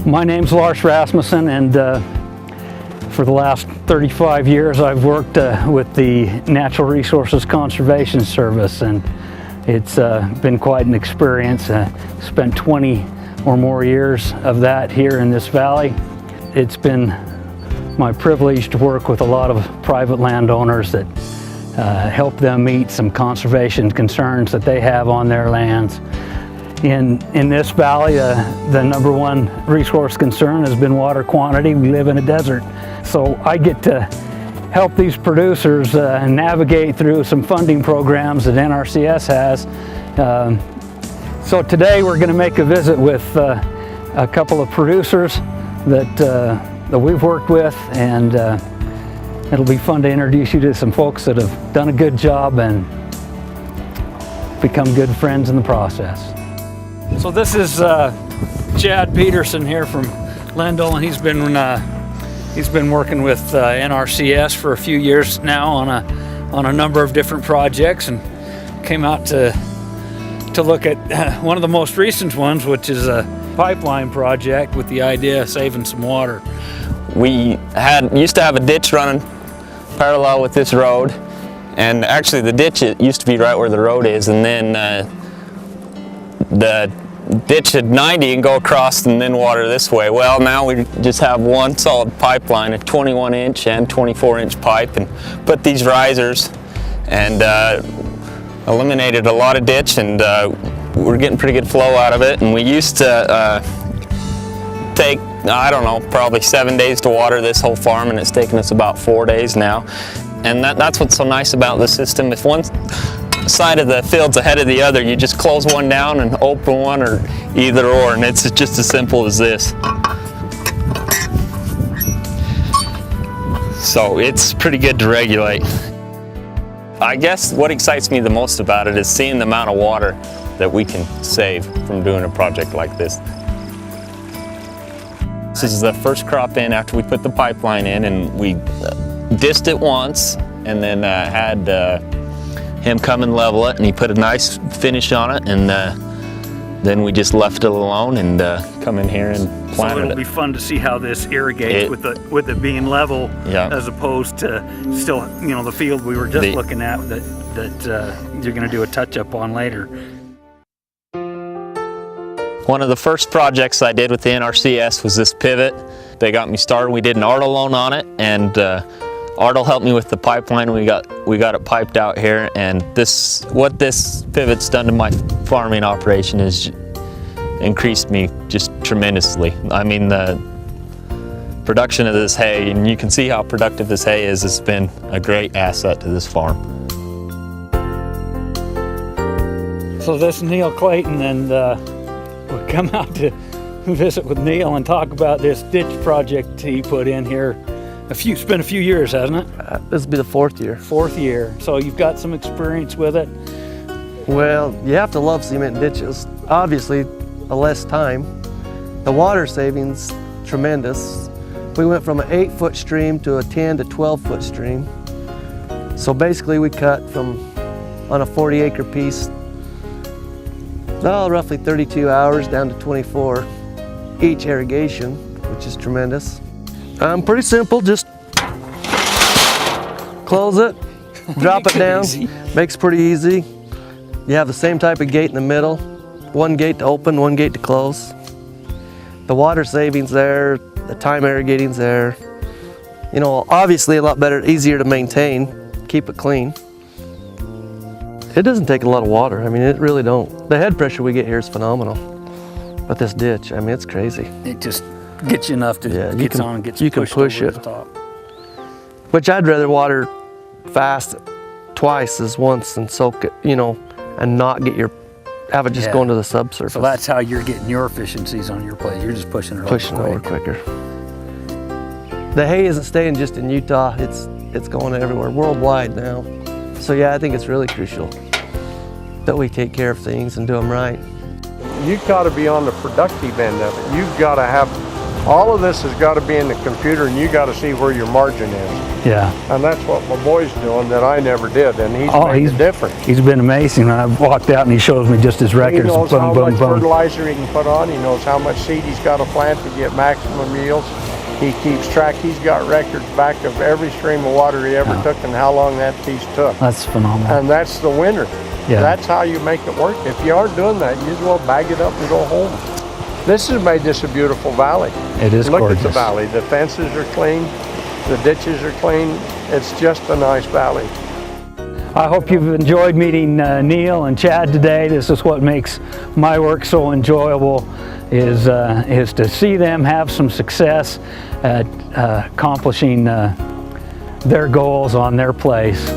My name's Lars Rasmussen, and for the last 35 years I've worked with the Natural Resources Conservation Service, and it's been quite an experience. Spent 20 or more years of that here in this valley. It's been my privilege to work with a lot of private landowners that help them meet some conservation concerns that they have on their lands. In this valley, the number one resource concern has been water quantity. We live in a desert. So I get to help these producers navigate through some funding programs that NRCS has. So today we're going to make a visit with a couple of producers that we've worked with, and it'll be fun to introduce you to some folks that have done a good job and become good friends in the process. So this is Chad Peterson here from LYNDALL, and he's been working with NRCS for a few years now on a number of different projects, and came out to look at one of the most recent ones, which is a pipeline project with the idea of saving some water. We used to have a ditch running parallel with this road, and actually the ditch used to be right where the road is, and then the ditch at 90 and go across and then water this way. Well, now we just have one solid pipeline, a 21-inch and 24-inch pipe, and put these risers and eliminated a lot of ditch, and we're getting pretty good flow out of it. And we used to take, I don't know, probably 7 days to water this whole farm, and it's taken us about 4 days now. And that's what's so nice about the system. If one side of the field's ahead of the other, you just close one down and open one, or either or, and it's just as simple as this. So it's pretty good to regulate. I guess what excites me the most about it is seeing the amount of water that we can save from doing a project like this. This is the first crop in after we put the pipeline in, and we dissed it once, and then had him come and level it, and he put a nice finish on it, and then we just left it alone and come in here and planted it. So it'll be fun to see how this irrigates with it being level, yeah, as opposed to still, the field we were just looking at that you're going to do a touch-up on later. One of the first projects I did with the NRCS was this pivot. They got me started. We did an ARDL loan on it, and ARDL helped me with the pipeline. We got it piped out here, and what this pivot's done to my farming operation is increased me just tremendously. I mean, the production of this hay, and you can see how productive this hay is, has been a great asset to this farm. So this is Neil Clayton, and we'll come out to visit with Neil and talk about this ditch project he put in here. It's been a few years, hasn't it? This will be the fourth year. Fourth year. So you've got some experience with it? Well, you have to love cement ditches. Obviously, less time. The water savings, tremendous. We went from an 8-foot stream to a 10 to 12-foot stream. So basically we cut on a 40-acre piece, roughly 32 hours down to 24 each irrigation, which is tremendous. Pretty simple, just close it, drop it down, makes it pretty easy. You have the same type of gate in the middle, one gate to open, one gate to close. The water savings there, the time irrigating's there. Obviously a lot better, easier to maintain, keep it clean. It doesn't take a lot of water, I mean, it really don't. The head pressure we get here is phenomenal. But this ditch, I mean, it's crazy. It just gets you enough to get on and gets you can push over it. the top. Which I'd rather water fast twice as once and soak it, and not have it just go into the subsurface. So that's how you're getting your efficiencies on your plate. You're just pushing it over quicker. The hay isn't staying just in Utah. It's going everywhere, worldwide now. So yeah, I think it's really crucial that we take care of things and do them right. You've got to be on the productive end of it. You've got to have All of this has got to be in the computer, and you got to see where your margin is. Yeah. And that's what my boy's doing that I never did, and he's made a difference. He's been amazing. When I walked out and he shows me just his records. He knows boom, how boom, much boom. fertilizer he can put on. He knows how much seed he's got to plant to get maximum yields. He keeps track. He's got records back of every stream of water he ever took and how long that piece took. That's phenomenal. And that's the winner. Yeah. That's how you make it work. If you aren't doing that, you just well bag it up and go home. This has made this a beautiful valley. It is gorgeous. Look at the valley. The fences are clean. The ditches are clean. It's just a nice valley. I hope you've enjoyed meeting Neil and Chad today. This is what makes my work so enjoyable, is to see them have some success at accomplishing their goals on their place.